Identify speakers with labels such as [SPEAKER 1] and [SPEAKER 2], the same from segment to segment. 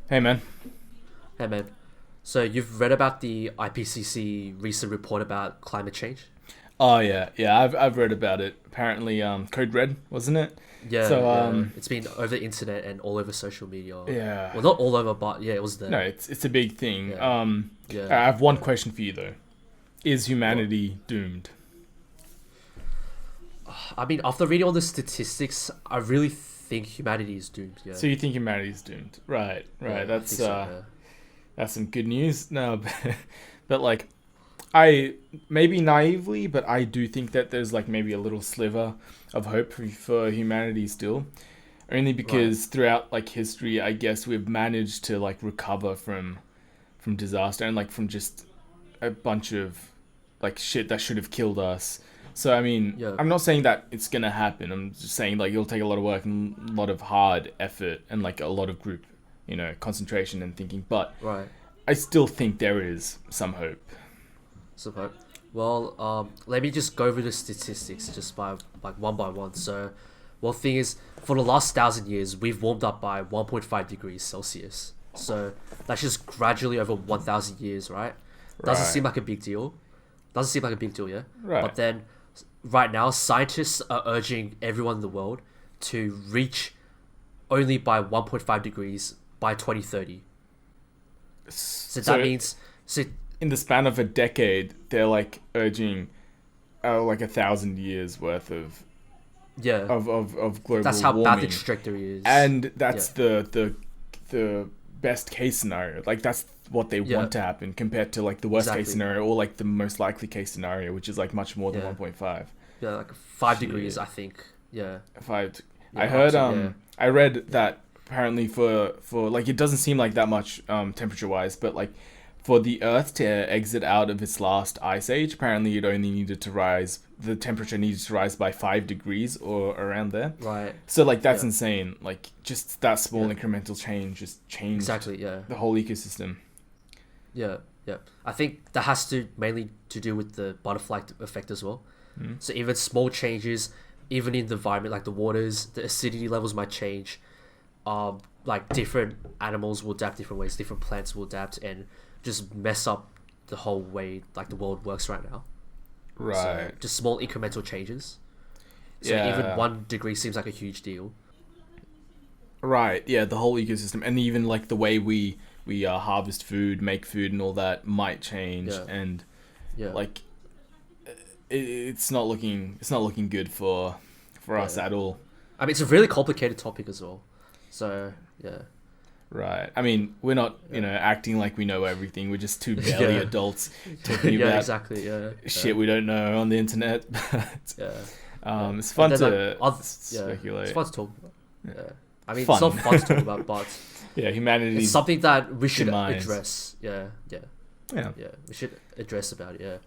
[SPEAKER 1] Hey man.
[SPEAKER 2] Hey man, so you've read about the IPCC recent report about climate change?
[SPEAKER 1] Oh yeah. I've read about it. Apparently, Code Red, wasn't it?
[SPEAKER 2] Yeah,
[SPEAKER 1] So
[SPEAKER 2] yeah. It's been over the internet and all over social media.
[SPEAKER 1] yeah.
[SPEAKER 2] Well, not all over, but yeah, it was
[SPEAKER 1] No,
[SPEAKER 2] there.
[SPEAKER 1] it's a big thing.
[SPEAKER 2] Yeah,
[SPEAKER 1] I
[SPEAKER 2] yeah,
[SPEAKER 1] have one
[SPEAKER 2] yeah.
[SPEAKER 1] question for you though. Is
[SPEAKER 2] What?
[SPEAKER 1] humanity doomed?
[SPEAKER 2] I mean, after reading all the statistics, I really think humanity is doomed. Yeah,
[SPEAKER 1] So you think humanity's doomed? Right,
[SPEAKER 2] yeah,
[SPEAKER 1] right.
[SPEAKER 2] I think so. Yeah,
[SPEAKER 1] That's some good news. No, but like I maybe naively, but I do think that there's like maybe a little sliver of hope for humanity still. Only
[SPEAKER 2] right.
[SPEAKER 1] because throughout like history, I guess we've managed to like recover from disaster and like from just a bunch of like shit that should have killed us. So I mean,
[SPEAKER 2] Yeah,
[SPEAKER 1] I'm not saying that it's gonna happen. I'm just saying like it'll take a lot of work and a lot of hard effort and like a lot of group, concentration and thinking. But
[SPEAKER 2] right.
[SPEAKER 1] I still think there is some hope.
[SPEAKER 2] So, well, let me just go over the statistics just by one. So, well, thing is, for the last 1,000 years, we've warmed up by 1.5 degrees Celsius. So that's just gradually over 1,000 years, right? Doesn't
[SPEAKER 1] Right.
[SPEAKER 2] seem like a big deal. Doesn't seem like a big deal, yeah.
[SPEAKER 1] Right.
[SPEAKER 2] But then, right now, scientists are urging everyone in the world to reach only by 1.5 degrees by 2030. So that
[SPEAKER 1] So
[SPEAKER 2] means, so
[SPEAKER 1] in the span of a decade, they're like urging, like 1,000 years worth
[SPEAKER 2] yeah,
[SPEAKER 1] of global
[SPEAKER 2] that's how bad the
[SPEAKER 1] warming,
[SPEAKER 2] trajectory is.
[SPEAKER 1] and
[SPEAKER 2] Yeah,
[SPEAKER 1] that's the best case scenario. Like that's what they
[SPEAKER 2] yeah,
[SPEAKER 1] want to happen compared to like the worst case
[SPEAKER 2] exactly.
[SPEAKER 1] scenario or like the most likely case scenario, which is like much more than
[SPEAKER 2] Yeah,
[SPEAKER 1] 1.5.
[SPEAKER 2] yeah, like 5 degrees,
[SPEAKER 1] Shit.
[SPEAKER 2] I think. Yeah,
[SPEAKER 1] If I, I
[SPEAKER 2] yeah, up
[SPEAKER 1] heard
[SPEAKER 2] to yeah,
[SPEAKER 1] I read that apparently for like it doesn't seem like that much temperature wise, but like for the Earth to exit out of its last ice age, apparently it only needed to rise. The temperature needed to rise by 5 degrees or around there.
[SPEAKER 2] right.
[SPEAKER 1] So like that's
[SPEAKER 2] Yeah,
[SPEAKER 1] insane. Like just that small
[SPEAKER 2] yeah,
[SPEAKER 1] incremental change just changed
[SPEAKER 2] exactly. Yeah,
[SPEAKER 1] the whole ecosystem.
[SPEAKER 2] yeah, yeah. I think that has to mainly to do with the butterfly effect as well.
[SPEAKER 1] Mm.
[SPEAKER 2] So even small changes, even in the environment, like the waters, the acidity levels might change. Like different animals will adapt different ways, different plants will adapt, and just mess up the whole way like the world works right now. So
[SPEAKER 1] Right.
[SPEAKER 2] just small incremental changes. So even
[SPEAKER 1] Yeah.
[SPEAKER 2] 1 degree seems like a huge deal.
[SPEAKER 1] Right. Yeah. The whole ecosystem, and even like the way we harvest food, make food, and all that might change.
[SPEAKER 2] Yeah,
[SPEAKER 1] And
[SPEAKER 2] yeah,
[SPEAKER 1] like it's not looking good for us
[SPEAKER 2] yeah.
[SPEAKER 1] at all.
[SPEAKER 2] I mean, it's a really complicated topic as well. So yeah,
[SPEAKER 1] Right. I mean, we're not,
[SPEAKER 2] yeah,
[SPEAKER 1] acting like we know everything. We're just two barely
[SPEAKER 2] yeah,
[SPEAKER 1] adults talking
[SPEAKER 2] yeah,
[SPEAKER 1] about
[SPEAKER 2] exactly. Yeah, yeah,
[SPEAKER 1] shit we don't know on the internet.
[SPEAKER 2] yeah,
[SPEAKER 1] But
[SPEAKER 2] yeah.
[SPEAKER 1] it's
[SPEAKER 2] And
[SPEAKER 1] fun
[SPEAKER 2] then like,
[SPEAKER 1] to
[SPEAKER 2] yeah, it's
[SPEAKER 1] speculate.
[SPEAKER 2] fun to talk about. Yeah, I mean, it's
[SPEAKER 1] Fun.
[SPEAKER 2] not fun to talk about, but
[SPEAKER 1] Yeah,
[SPEAKER 2] it's
[SPEAKER 1] humanity's
[SPEAKER 2] something that we should
[SPEAKER 1] demise.
[SPEAKER 2] address. Yeah, yeah,
[SPEAKER 1] Yeah.
[SPEAKER 2] yeah. We should address about it. Yeah,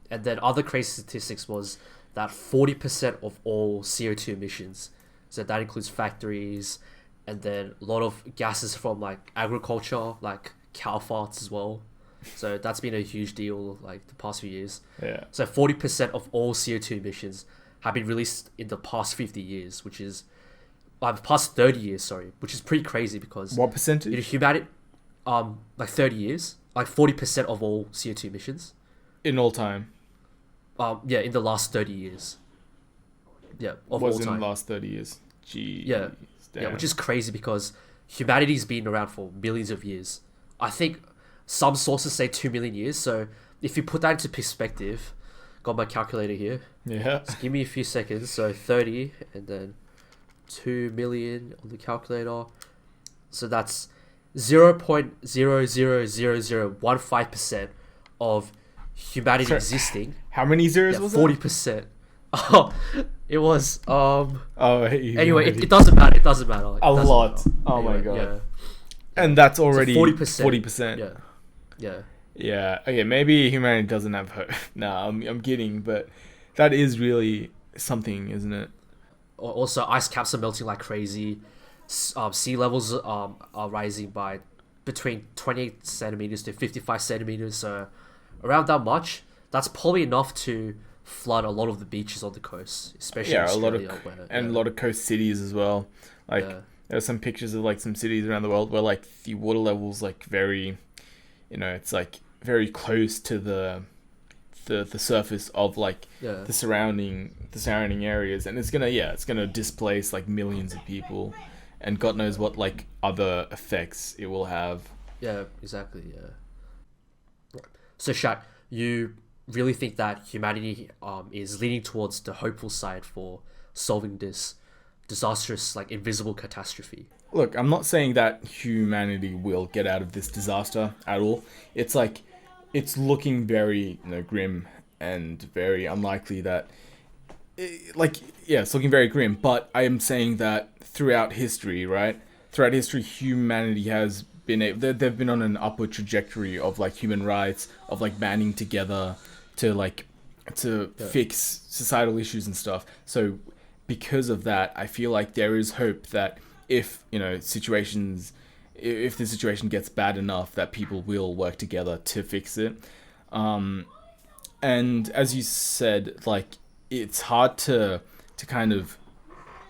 [SPEAKER 2] and then other crazy statistics was that 40% of all CO2 emissions. So that includes factories, and then a lot of gases from like agriculture, like cow farts as well. So that's been a huge deal like the past few years.
[SPEAKER 1] Yeah.
[SPEAKER 2] So 40% of all CO2 emissions have been released in the past 50 years, which is past 30 years, sorry, which is pretty crazy because
[SPEAKER 1] What
[SPEAKER 2] if
[SPEAKER 1] percentage?
[SPEAKER 2] you about it, like 30 years, like 40% of all CO2 emissions,
[SPEAKER 1] In all time.
[SPEAKER 2] yeah, in the last 30 years, yeah, of all
[SPEAKER 1] Was in the
[SPEAKER 2] time,
[SPEAKER 1] last 30 years.
[SPEAKER 2] yeah,
[SPEAKER 1] Jeez.
[SPEAKER 2] yeah, which
[SPEAKER 1] Damn.
[SPEAKER 2] is crazy because humanity's been around for millions of years. I think some sources say 2 million years. So if you put that into perspective, got my calculator here.
[SPEAKER 1] Yeah.
[SPEAKER 2] Just give me a few seconds. So 30 and then 2 million on the calculator. So that's 0.0000015% of humanity
[SPEAKER 1] Sorry,
[SPEAKER 2] existing.
[SPEAKER 1] how many zeros
[SPEAKER 2] Yeah,
[SPEAKER 1] was that?
[SPEAKER 2] 40%. Oh, it was
[SPEAKER 1] Oh, hey,
[SPEAKER 2] anyway, it
[SPEAKER 1] humanity.
[SPEAKER 2] doesn't matter. It doesn't matter. It
[SPEAKER 1] A
[SPEAKER 2] doesn't
[SPEAKER 1] lot.
[SPEAKER 2] matter.
[SPEAKER 1] Oh my
[SPEAKER 2] Anyway,
[SPEAKER 1] god.
[SPEAKER 2] yeah. Yeah.
[SPEAKER 1] And that's
[SPEAKER 2] So
[SPEAKER 1] already
[SPEAKER 2] 40%.
[SPEAKER 1] 40%.
[SPEAKER 2] Yeah. Yeah.
[SPEAKER 1] Yeah. Okay, maybe humanity doesn't have hope. No, I'm kidding, but that is really something, isn't it?
[SPEAKER 2] Also, ice caps are melting like crazy. Sea levels are rising by between 28 centimeters to 55 centimeters. So around that much. That's probably enough to flood a lot of the beaches on the coast, especially in
[SPEAKER 1] Yeah, a lot of
[SPEAKER 2] Australia. Where,
[SPEAKER 1] and a lot of coast cities as well. Like
[SPEAKER 2] yeah,
[SPEAKER 1] there are some pictures of like some cities around the world where like the water level's like very, it's like very close to the surface of like
[SPEAKER 2] Yeah.
[SPEAKER 1] the surrounding areas, and it's gonna displace like millions of people, and God knows what like other effects it will have.
[SPEAKER 2] Yeah, exactly. Yeah. So, Shaq, you really think that humanity is leaning towards the hopeful side for solving this disastrous, like invisible catastrophe?
[SPEAKER 1] Look, I'm not saying that humanity will get out of this disaster at all. It's like it's looking very grim and very unlikely that it's looking very grim, but I am saying that throughout history, right? Throughout history, humanity has they've been on an upward trajectory of like human rights, of like banding together to fix societal issues and stuff. So because of that, I feel like there is hope that if if the situation gets bad enough, that people will work together to fix it. And as you said, like it's hard to kind of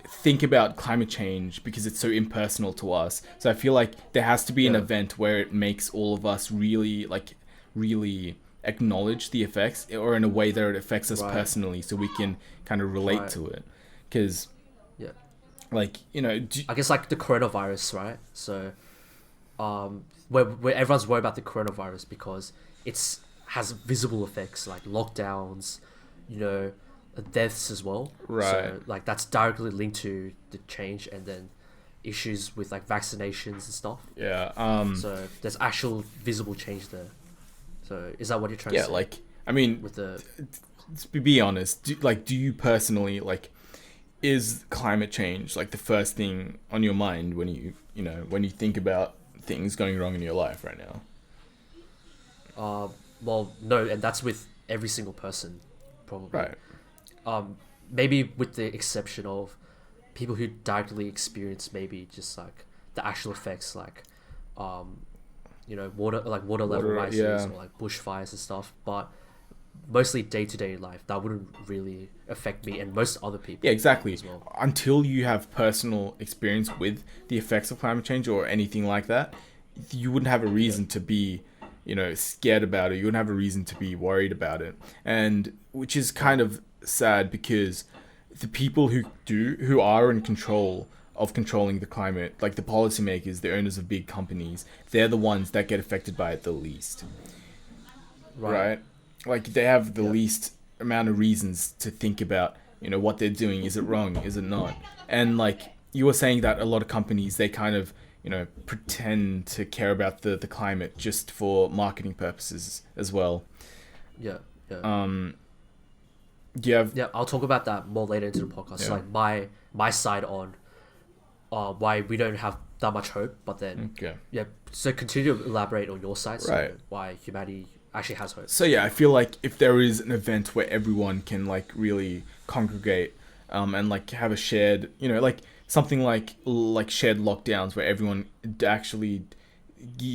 [SPEAKER 1] think about climate change because it's so impersonal to us. So I feel like there has to be an event where it makes all of us really acknowledge the effects, or in a way that it affects us personally, so we can kind of relate to it. Because
[SPEAKER 2] I guess like the coronavirus, right? So where everyone's worried about the coronavirus because it's has visible effects like lockdowns, deaths as well.
[SPEAKER 1] Right.
[SPEAKER 2] So like that's directly linked to the change, and then issues with like vaccinations and stuff.
[SPEAKER 1] Yeah.
[SPEAKER 2] So there's actual visible change there. So is that what you're trying to say?
[SPEAKER 1] Yeah, like I mean,
[SPEAKER 2] with the
[SPEAKER 1] to be honest, do you personally like, is climate change like the first thing on your mind when you think about things going wrong in your life right now?
[SPEAKER 2] well, no, and that's with every single person, probably.
[SPEAKER 1] Right.
[SPEAKER 2] Maybe with the exception of people who directly experience maybe just like the actual effects, like water level rises or like bushfires and stuff. But mostly day-to-day life, that wouldn't really affect me and most other people.
[SPEAKER 1] Yeah, exactly.
[SPEAKER 2] As well.
[SPEAKER 1] Until you have personal experience with the effects of climate change or anything like that, you wouldn't have a reason to be, scared about it. You wouldn't have a reason to be worried about it. And which is kind of sad, because the people who are in control of controlling the climate, like the policymakers, the owners of big companies, they're the ones that get affected by it the least. Right? Like they have the least amount of reasons to think about, what they're doing. Is it wrong? Is it not? And like you were saying that a lot of companies, they kind of, pretend to care about the climate just for marketing purposes as well.
[SPEAKER 2] Yeah. I'll talk about that more later into the podcast. So like my side on why we don't have that much hope, but then so continue to elaborate on your side, so why humanity actually has hope.
[SPEAKER 1] So I feel like if there is an event where everyone can like really congregate and like have a shared, like something like shared lockdowns where everyone actually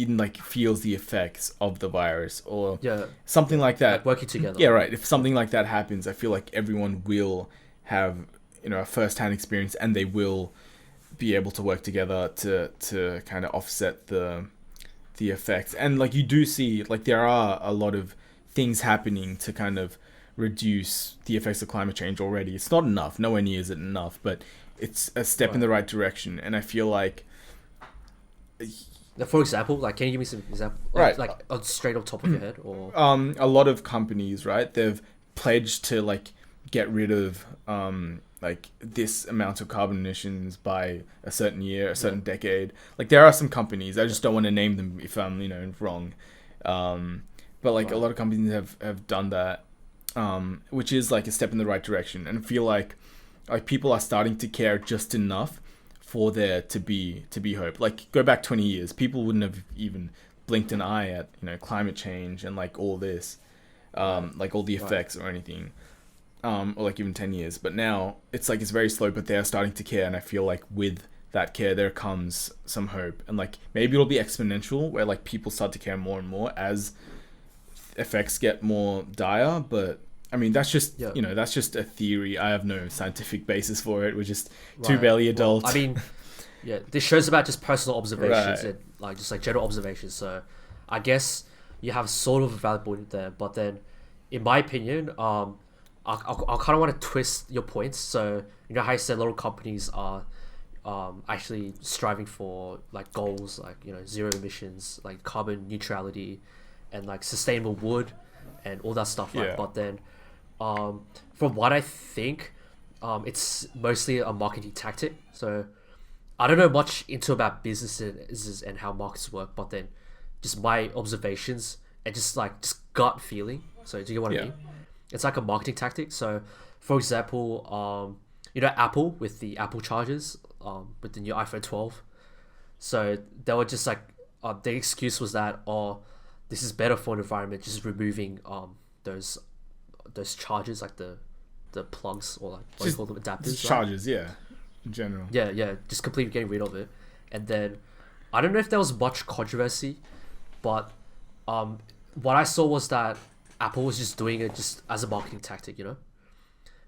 [SPEAKER 1] like feels the effects of the virus, or something like that,
[SPEAKER 2] like working together.
[SPEAKER 1] Yeah, right. If something like that happens, I feel like everyone will have a first-hand experience, and they will be able to work together to kind of offset the effects. And like you do see, like there are a lot of things happening to kind of reduce the effects of climate change already. It's not enough, nowhere near is it enough, but it's a step in the right direction. And I feel like,
[SPEAKER 2] for example, like can you give me some example, like straight off top of your head? Or
[SPEAKER 1] a lot of companies, right, they've pledged to like get rid of like this amount of carbon emissions by a certain year, a certain decade. Like there are some companies, I just don't want to name them if I'm wrong, but like a lot of companies have done that, which is like a step in the right direction. And I feel like people are starting to care just enough for there to be hope. Like go back 20 years, people wouldn't have even blinked an eye at climate change and like all this, like all the effects or anything. Or like even 10 years. But now it's like it's very slow, but they are starting to care. And I feel like with that care, there comes some hope. And like maybe it'll be exponential, where like people start to care more and more as effects get more dire. But I mean, that's just, that's just a theory. I have no scientific basis for it. We're just two belly adults.
[SPEAKER 2] Well, I mean, Yeah, this show's about just personal observations
[SPEAKER 1] Right.
[SPEAKER 2] and like just like general observations. So, I guess you have sort of a valid point there, but then, in my opinion, I kind of want to twist your points. So you know how you said a lot of companies are, actually striving for like goals like zero emissions, like carbon neutrality, and like sustainable wood, and all that stuff. Right,
[SPEAKER 1] Yeah.
[SPEAKER 2] but then, from what I think, it's mostly a marketing tactic. So I don't know much into about businesses and how markets work, but then just my observations and just gut feeling. So do you get what I
[SPEAKER 1] Yeah.
[SPEAKER 2] mean? It's like a marketing tactic. So, for example, Apple with the Apple chargers, with the new iPhone 12. So they were just like, the excuse was that, oh, this is better for an environment, just removing those those chargers, like the plugs, or like what do you
[SPEAKER 1] Just,
[SPEAKER 2] call them,
[SPEAKER 1] just
[SPEAKER 2] adapters, right?
[SPEAKER 1] charges, yeah. In general.
[SPEAKER 2] Yeah, yeah, just completely getting rid of it. And then I don't know if there was much controversy, but what I saw was that Apple was just doing it just as a marketing tactic,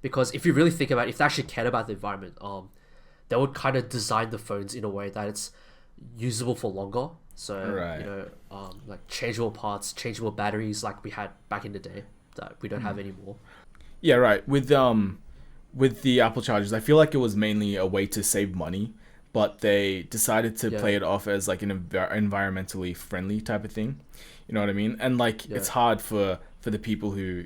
[SPEAKER 2] Because if you really think about it, if they actually cared about the environment, they would kind of design the phones in a way that it's usable for longer. So
[SPEAKER 1] Right.
[SPEAKER 2] like changeable parts, changeable batteries, like we had back in the day that we don't have anymore.
[SPEAKER 1] Yeah, right. With the Apple chargers, I feel like it was mainly a way to save money, but they decided to
[SPEAKER 2] Yeah,
[SPEAKER 1] play it off as like an environmentally friendly type of thing. You know what I mean? And like
[SPEAKER 2] yeah,
[SPEAKER 1] it's hard for the people who,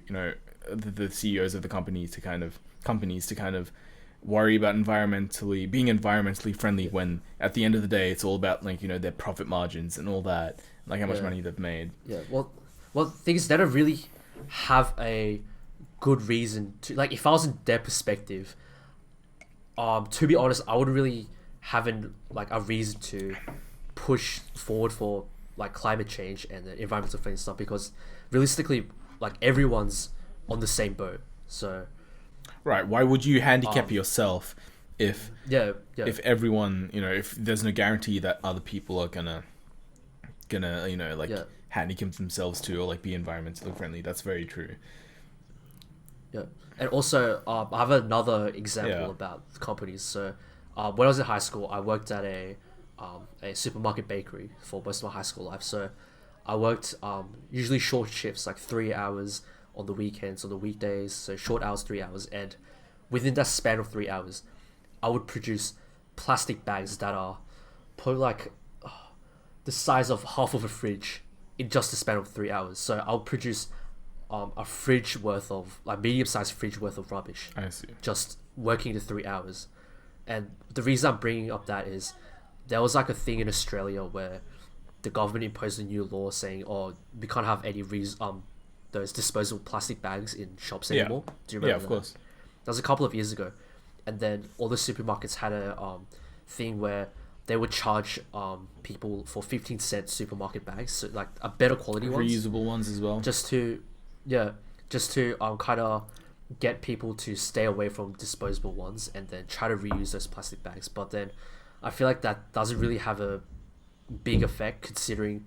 [SPEAKER 1] the CEOs of the companies to kind of worry about being environmentally friendly when at the end of the day it's all about like, their profit margins and all that, like how much
[SPEAKER 2] yeah,
[SPEAKER 1] money they've made.
[SPEAKER 2] yeah. Well, the thing is, they don't really have a good reason to, like, if I was in their perspective, to be honest, I would really haven't like a reason to push forward for like climate change and the environmental friendly stuff, because realistically, like, everyone's on the same boat. So
[SPEAKER 1] Right. Why would you handicap yourself if
[SPEAKER 2] yeah, yeah,
[SPEAKER 1] everyone, if there's no guarantee that other people are gonna like
[SPEAKER 2] yeah,
[SPEAKER 1] handicap themselves too, or like be environmentally friendly. That's very true.
[SPEAKER 2] yeah. And also, I have another example
[SPEAKER 1] Yeah.
[SPEAKER 2] about companies. So when I was in high school, I worked at a supermarket bakery for most of my high school life. So I worked usually short shifts, like 3 hours on the weekends, on the weekdays. So short hours, 3 hours, and within that span of 3 hours, I would produce plastic bags that are probably like the size of half of a fridge in just the span of 3 hours. So I'll produce a fridge worth of, like, medium-sized fridge worth of rubbish,
[SPEAKER 1] I see.
[SPEAKER 2] just working the 3 hours. And the reason I'm bringing up that is there was like a thing in Australia where the government imposed a new law saying, oh, we can't have any those disposable plastic bags in shops
[SPEAKER 1] Yeah.
[SPEAKER 2] anymore. Do you
[SPEAKER 1] Yeah,
[SPEAKER 2] remember
[SPEAKER 1] of
[SPEAKER 2] that?
[SPEAKER 1] course.
[SPEAKER 2] That was a couple of years ago. And then all the supermarkets had a thing where they would charge people for 15-cent supermarket bags, so like a better quality ones,
[SPEAKER 1] Reusable ones as well.
[SPEAKER 2] just to kind of get people to stay away from disposable ones and then try to reuse those plastic bags. But then I feel like that doesn't really have a big effect, considering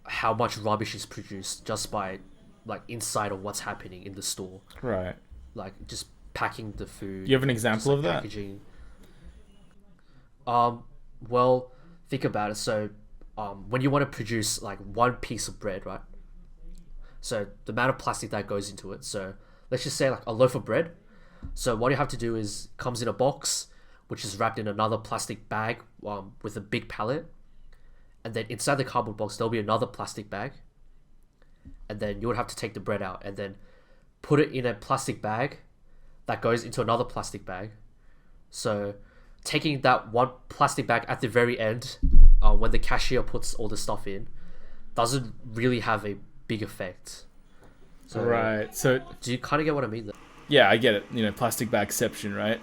[SPEAKER 2] how much rubbish is produced just by like inside of what's happening in the store,
[SPEAKER 1] Right.
[SPEAKER 2] like just packing the food.
[SPEAKER 1] You have an
[SPEAKER 2] just,
[SPEAKER 1] example
[SPEAKER 2] like,
[SPEAKER 1] of that?
[SPEAKER 2] packaging. Well, think about it. So when you want to produce like one piece of bread, right? So the amount of plastic that goes into it. So let's just say like a loaf of bread. So what you have to do is, comes in a box, which is wrapped in another plastic bag with a big pallet, and then inside the cardboard box there'll be another plastic bag, and then you would have to take the bread out and then put it in a plastic bag that goes into another plastic bag. So taking that one plastic bag at the very end, when the cashier puts all the stuff in, doesn't really have a big effect. So
[SPEAKER 1] Right. So
[SPEAKER 2] do you kind of get what I mean there?
[SPEAKER 1] yeah, I get it. Plastic bagception, right?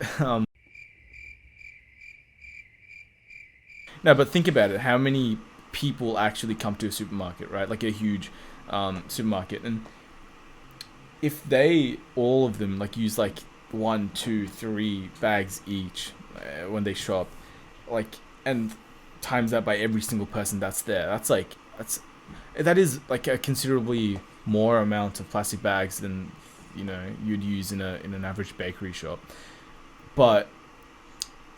[SPEAKER 1] No, but think about it. How many people actually come to a supermarket, right? Like a huge supermarket, and if they all of them like use like 1, 2, 3 bags each when they shop, like, and times that by every single person that's there, that is like a considerably more amount of plastic bags than you'd use in an average bakery shop. But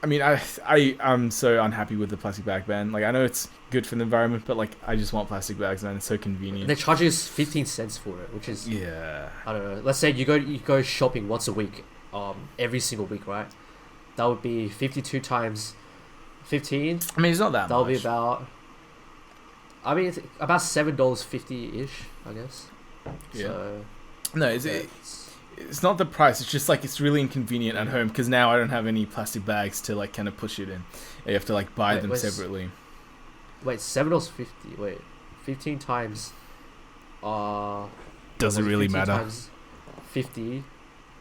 [SPEAKER 1] I mean, I'm so unhappy with the plastic bag ban. Like, I know it's good for the environment, but like, I just want plastic bags, man. It's so convenient.
[SPEAKER 2] They charge us 15 cents for it, which is
[SPEAKER 1] Yeah.
[SPEAKER 2] I don't know. Let's say you go shopping once a week, every single week, right? That would be 52 times 15.
[SPEAKER 1] I mean, it's not that
[SPEAKER 2] That'll
[SPEAKER 1] much.
[SPEAKER 2] be about. I mean, it's about $7.50 ish, I guess.
[SPEAKER 1] Yeah.
[SPEAKER 2] So,
[SPEAKER 1] No,
[SPEAKER 2] yeah,
[SPEAKER 1] it's not the price. It's just like it's really inconvenient at home because now I don't have any plastic bags to like kind of push it in. You have to like buy them separately.
[SPEAKER 2] Wait, $7.50. Wait, 15 times.
[SPEAKER 1] Does it really
[SPEAKER 2] 15
[SPEAKER 1] matter?
[SPEAKER 2] Times 50.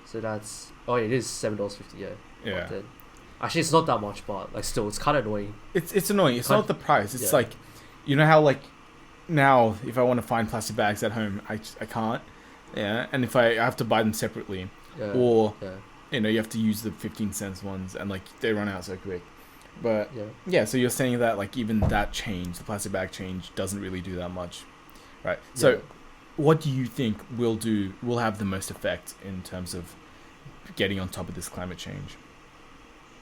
[SPEAKER 2] So that's it is $7.50. Yeah.
[SPEAKER 1] Yeah.
[SPEAKER 2] Then, actually, it's not that much, but like still, it's kind of annoying.
[SPEAKER 1] It's annoying. It's not the price. It's like, you know how like now if I want to find plastic bags at home, I can't. Yeah, and if I have to buy them separately, or you know you have to use the 15 cents ones, and like they run out so quick. But yeah, so you're saying that like even that change, the plastic bag change, doesn't really do that much, right? So, what do you think will have the most effect in terms of getting on top of this climate change?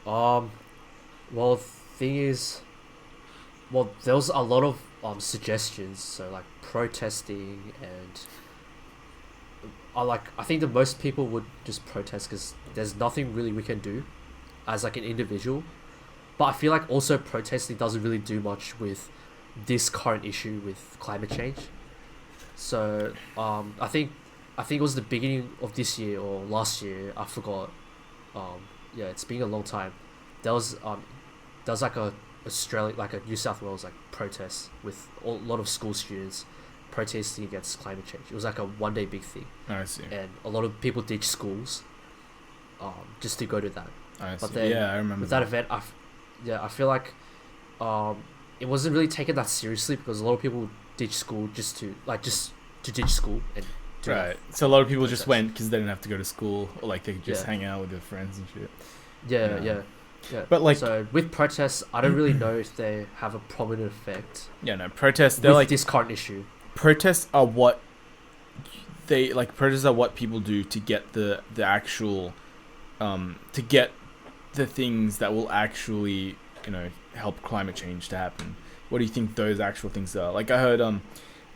[SPEAKER 2] Well, the thing is, there was a lot of suggestions, so like protesting and. I think that most people would just protest because there's nothing really we can do as like an individual. But I feel like also protesting doesn't really do much with this current issue with climate change. So I think it was the beginning of this year or last year, I forgot. It's been a long time. There was like a New South Wales like protest with a lot of school students protesting against climate change. It was like a one-day big thing.
[SPEAKER 1] I see.
[SPEAKER 2] And a lot of people ditched schools just to go to that.
[SPEAKER 1] I see.
[SPEAKER 2] But then
[SPEAKER 1] I remember
[SPEAKER 2] with that event, I feel like it wasn't really taken that seriously because a lot of people ditched school just to ditch school and
[SPEAKER 1] right. So a lot of people just went because they didn't have to go to school, or like they could just hang out with their friends and shit.
[SPEAKER 2] Yeah.
[SPEAKER 1] But like,
[SPEAKER 2] so with protests, I don't really know if they have a prominent effect.
[SPEAKER 1] Yeah, no, protests. They're
[SPEAKER 2] with
[SPEAKER 1] like
[SPEAKER 2] this current issue.
[SPEAKER 1] Protests are what people do to get the actual to get the things that will actually, you know, help climate change to happen. What do you think those actual things are? Like I heard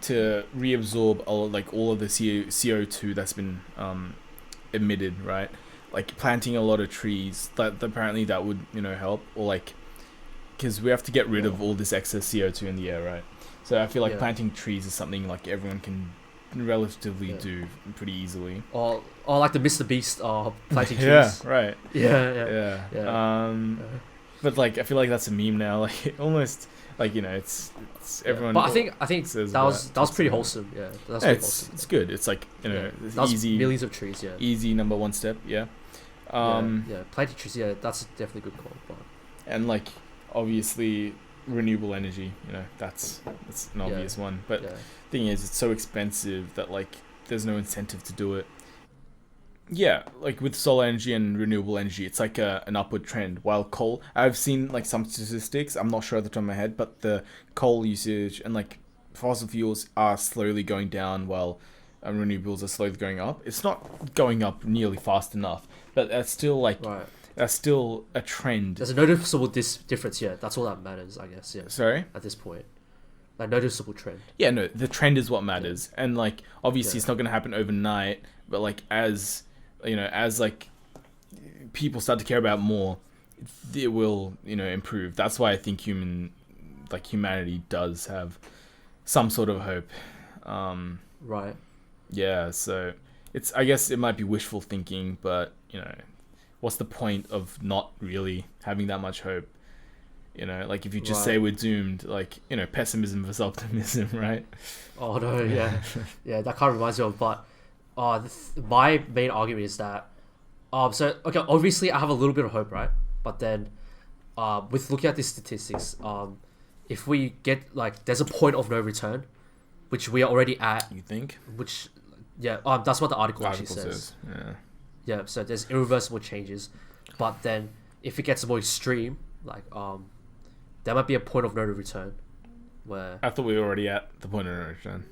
[SPEAKER 1] to reabsorb all of the CO2 that's been emitted, right? Like planting a lot of trees, that apparently that would, you know, help, or like because we have to get rid of all this excess CO2 in the air, right? So I feel like planting trees is something like everyone can relatively do pretty easily.
[SPEAKER 2] Or like the Mr. Beast planting trees.
[SPEAKER 1] Yeah, right.
[SPEAKER 2] Yeah.
[SPEAKER 1] But like I feel like that's a meme now. Like almost like, you know, it's everyone.
[SPEAKER 2] But I think that was pretty wholesome. Yeah, that's pretty wholesome.
[SPEAKER 1] It's good. It's like, you know,
[SPEAKER 2] that's
[SPEAKER 1] easy
[SPEAKER 2] millions of trees. Yeah.
[SPEAKER 1] Easy number one step. Yeah.
[SPEAKER 2] Planting trees. Yeah, that's definitely good call. But
[SPEAKER 1] and like obviously renewable energy, you know, that's an obvious one, but thing is it's so expensive that like there's no incentive to do it. Like with solar energy and renewable energy, it's like an upward trend, while coal, I've seen like some statistics, I'm not sure at the top of my head, but the coal usage and like fossil fuels are slowly going down while renewables are slowly going up. It's not going up nearly fast enough, but that's still like that's still a trend.
[SPEAKER 2] There's a noticeable difference. Yeah, that's all that matters, I guess. Yeah.
[SPEAKER 1] Sorry?
[SPEAKER 2] At this point, like noticeable trend.
[SPEAKER 1] Yeah, no, the trend is what matters, and like obviously it's not going to happen overnight, but like as you know, as like people start to care about more, it will, you know, improve. That's why I think humanity does have some sort of hope.
[SPEAKER 2] Right.
[SPEAKER 1] Yeah, so I guess it might be wishful thinking, but you know, what's the point of not really having that much hope? You know, like if you just say we're doomed, like, you know, pessimism versus optimism, right?
[SPEAKER 2] Oh no, yeah. That kind of reminds me of, but my main argument is that obviously I have a little bit of hope, right? But then with looking at the statistics, if we get like there's a point of no return, which we are already at.
[SPEAKER 1] You think?
[SPEAKER 2] Which that's what the article actually says. Yeah, so there's irreversible changes, but then if it gets more extreme, like there might be a point of no return, where
[SPEAKER 1] I thought we were already at the point of no return.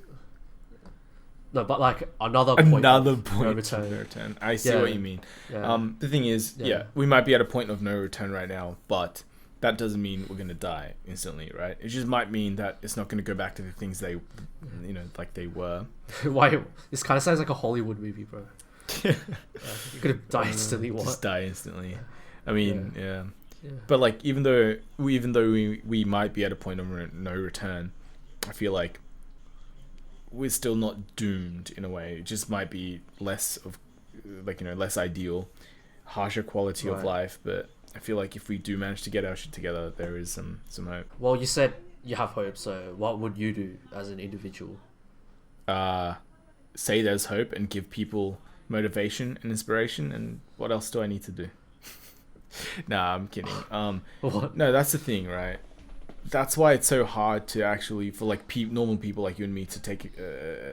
[SPEAKER 2] No, but like another point
[SPEAKER 1] Another
[SPEAKER 2] of
[SPEAKER 1] point
[SPEAKER 2] no
[SPEAKER 1] of
[SPEAKER 2] return.
[SPEAKER 1] no return. I see
[SPEAKER 2] Yeah.
[SPEAKER 1] what you mean.
[SPEAKER 2] Yeah.
[SPEAKER 1] The thing is,
[SPEAKER 2] Yeah.
[SPEAKER 1] we might be at a point of no return right now, but that doesn't mean we're gonna die instantly, right? It just might mean that it's not gonna go back to the things they, like they were.
[SPEAKER 2] Why? This kind of sounds like a Hollywood movie, bro. You're gonna die instantly. What?
[SPEAKER 1] Just die instantly. I mean, yeah.
[SPEAKER 2] Yeah.
[SPEAKER 1] But like, even though we might be at a point of no return, I feel like we're still not doomed in a way. It just might be less of, like, less ideal, harsher quality of
[SPEAKER 2] Right.
[SPEAKER 1] life. But I feel like if we do manage to get our shit together, there is some hope.
[SPEAKER 2] Well, you said you have hope, so what would you do as an individual?
[SPEAKER 1] Say there's hope and give people motivation and inspiration. And what else do I need to do? Nah, I'm kidding.
[SPEAKER 2] What?
[SPEAKER 1] No, that's the thing, right? That's why it's so hard to actually, for like normal people like you and me, to take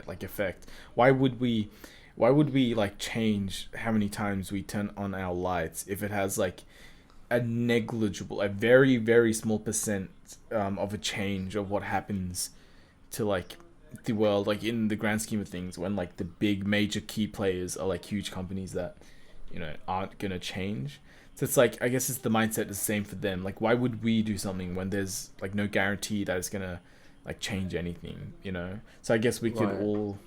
[SPEAKER 1] like effect. Why would we like change how many times we turn on our lights if it has like a very, very small percent of a change of what happens to like the world, like in the grand scheme of things, when like the big major key players are like huge companies that aren't gonna change. So it's like, I guess it's the mindset the same for them. Like, why would we do something when there's like no guarantee that it's gonna like change anything, So I guess we could all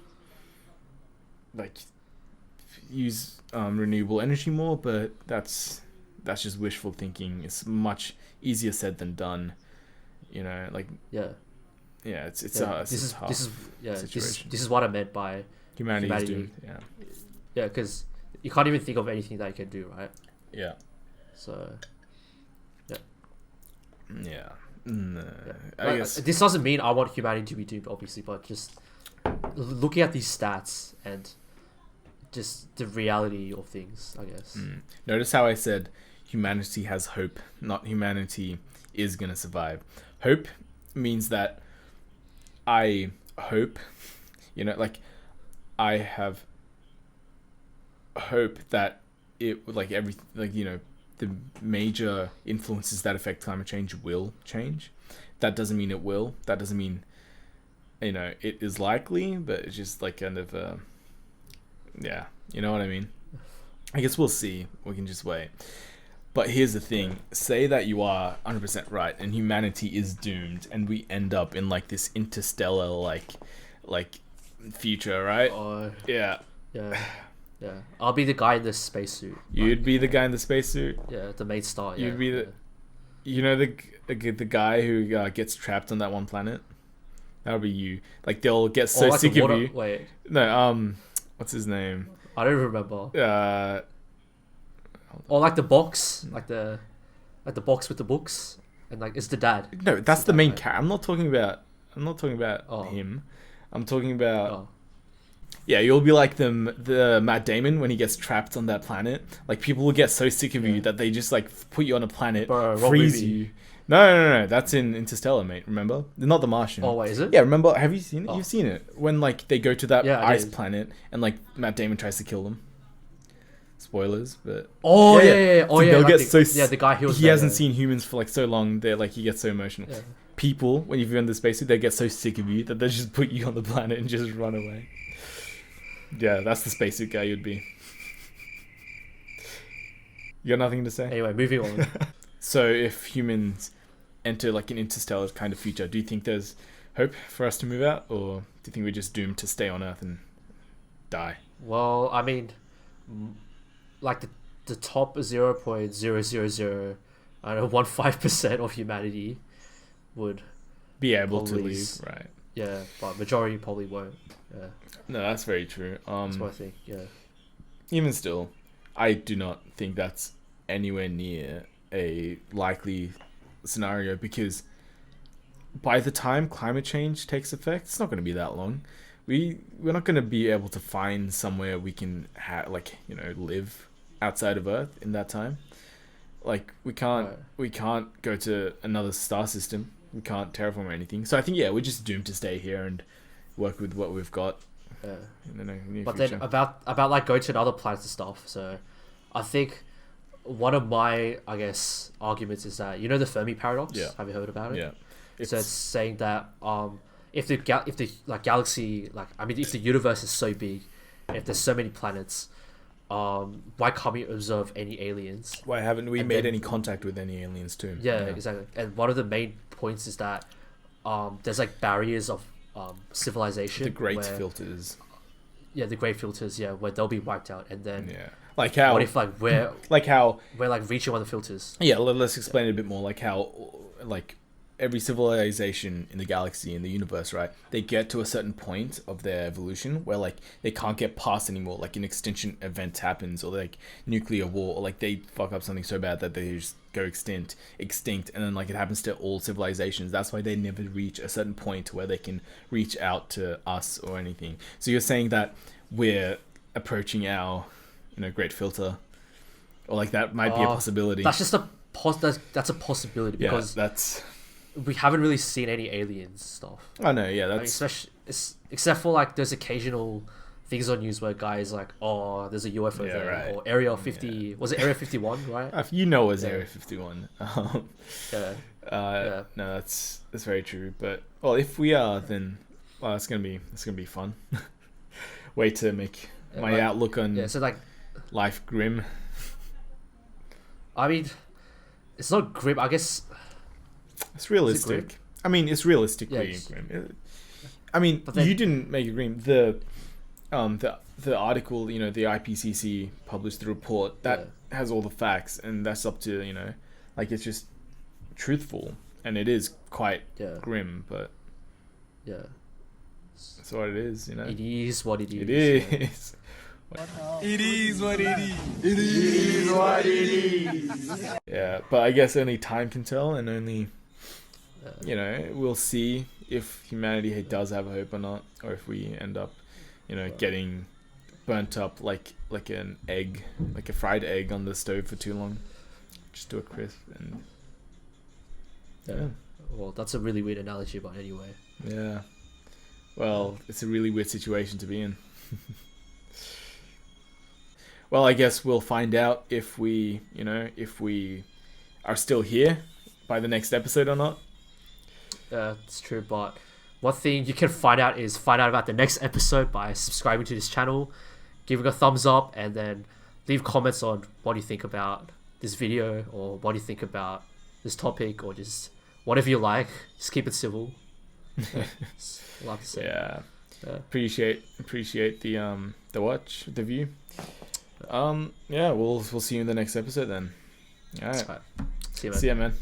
[SPEAKER 1] like use renewable energy more, but that's just wishful thinking. It's much easier said than done, like
[SPEAKER 2] Yeah.
[SPEAKER 1] it's
[SPEAKER 2] This is
[SPEAKER 1] situation.
[SPEAKER 2] this is what I meant by
[SPEAKER 1] Humanity's doomed.
[SPEAKER 2] Yeah, because you can't even think of anything that you can do, right?
[SPEAKER 1] Yeah.
[SPEAKER 2] So
[SPEAKER 1] I guess
[SPEAKER 2] this doesn't mean I want humanity to be doomed, obviously, but just looking at these stats and just the reality of things, I guess.
[SPEAKER 1] Notice how I said humanity has hope, not humanity is gonna survive. Hope means that I hope, like I have hope that it like everything, like the major influences that affect climate change will change. That doesn't mean it will. That doesn't mean it is likely, but it's just like kind of you know what I mean. I guess we'll see. We can just wait. But here's the thing. Say that you are 100% right and humanity is doomed and we end up in like this interstellar like future, right? Yeah.
[SPEAKER 2] Yeah, I'll be the guy in the spacesuit.
[SPEAKER 1] You'd be the guy in the spacesuit.
[SPEAKER 2] Yeah, the main star. Yeah.
[SPEAKER 1] You'd be the guy who gets trapped on that one planet. That would be you. Like they'll get so
[SPEAKER 2] like
[SPEAKER 1] sick of you.
[SPEAKER 2] Wait.
[SPEAKER 1] No, what's his name?
[SPEAKER 2] I don't remember. Or like the box, like the box with the books, and like it's the dad.
[SPEAKER 1] No, that's the main character. I'm not talking about him. I'm talking about. Yeah, you'll be like the Matt Damon when he gets trapped on that planet. Like people will get so sick of you that they just like put you on a planet, freeze you. No. That's in Interstellar, mate. Remember? Not The Martian.
[SPEAKER 2] Oh wait, is it?
[SPEAKER 1] Yeah, remember? Have you seen it? You've seen it when like they go to that ice planet and like Matt Damon tries to kill them. Spoilers, but
[SPEAKER 2] yeah.
[SPEAKER 1] So they'll get so
[SPEAKER 2] the guy
[SPEAKER 1] he hasn't seen humans for like so long. They're like he gets so emotional.
[SPEAKER 2] Yeah.
[SPEAKER 1] People, when you're in the spacesuit, they get so sick of you that they just put you on the planet and just run away. Yeah, that's the spacesuit guy you'd be. You got nothing to say?
[SPEAKER 2] Anyway, moving on.
[SPEAKER 1] So if humans enter like an interstellar kind of future, do you think there's hope for us to move out, or do you think we're just doomed to stay on Earth and die?
[SPEAKER 2] Well, I mean, like the top 0.000 I don't know 15% of humanity would
[SPEAKER 1] be able to leave, right?
[SPEAKER 2] Yeah, but majority probably won't. Yeah.
[SPEAKER 1] No, that's very true.
[SPEAKER 2] That's what I think. Yeah.
[SPEAKER 1] Even still, I do not think that's anywhere near a likely scenario, because by the time climate change takes effect, it's not going to be that long. We're not going to be able to find somewhere we can live outside of Earth in that time. Like we can't go to another star system. We can't terraform or anything. So I think we're just doomed to stay here and work with what we've got.
[SPEAKER 2] Yeah.
[SPEAKER 1] But
[SPEAKER 2] future. Then about like going to another planet and stuff. So I think one of my arguments is that the Fermi paradox.
[SPEAKER 1] Yeah.
[SPEAKER 2] Have you heard about it?
[SPEAKER 1] Yeah.
[SPEAKER 2] So it's saying that if the like galaxy, like I mean, if the universe is so big, and if there's so many planets, why can't we observe any aliens?
[SPEAKER 1] Why haven't we made any contact with any aliens too?
[SPEAKER 2] Yeah, exactly. And one of the main points is that there's like barriers of civilization.
[SPEAKER 1] The great filters.
[SPEAKER 2] Yeah, the great filters. Yeah, where they'll be wiped out, and then
[SPEAKER 1] like how
[SPEAKER 2] what if like we're like reaching one of the filters?
[SPEAKER 1] Yeah, let's explain it a bit more. Like how like every civilization in the galaxy, in the universe, right? They get to a certain point of their evolution where like they can't get past anymore. Like an extinction event happens, or like nuclear war, or like they fuck up something so bad that they just go extinct, and then like it happens to all civilizations. That's why they never reach a certain point where they can reach out to us or anything. So you're saying that we're approaching our, great filter, or like that might be a possibility.
[SPEAKER 2] That's just that's a possibility because
[SPEAKER 1] that's.
[SPEAKER 2] We haven't really seen any aliens stuff.
[SPEAKER 1] Oh no, yeah, that's...
[SPEAKER 2] I mean, especially except for like there's occasional things on news where guys like, oh, there's a UFO there, right. Or Area 50. Yeah. Was it Area 51, right?
[SPEAKER 1] It was Area 51. No, that's very true. But well, if we are, then it's gonna be fun. Way to make my outlook on life grim.
[SPEAKER 2] I mean, it's not grim. I guess.
[SPEAKER 1] It's realistic. I mean, it's realistically grim. I mean, you didn't make it grim. The article, the IPCC published the report that has all the facts, and that's up to like it's just truthful, and it is quite grim, but that's what it is.
[SPEAKER 2] It is what it is.
[SPEAKER 1] It is.
[SPEAKER 3] It is what it is. It is what it is.
[SPEAKER 1] Yeah, but I guess only time can tell, and only. We'll see if humanity does have hope or not, or if we end up, getting burnt up like an egg, like a fried egg on the stove for too long, just to a crisp. And
[SPEAKER 2] well, that's a really weird analogy, but anyway.
[SPEAKER 1] Yeah. Well, it's a really weird situation to be in. Well, I guess we'll find out if we are still here by the next episode or not.
[SPEAKER 2] It's true, but one thing you can find out about the next episode by subscribing to this channel, giving a thumbs up, and then leave comments on what you think about this video, or what you think about this topic, or just whatever you like. Just keep it civil. Like to say.
[SPEAKER 1] Yeah. Appreciate the watch, the view. We'll see you in the next episode then. All right.
[SPEAKER 2] See you, man.
[SPEAKER 1] See ya, man.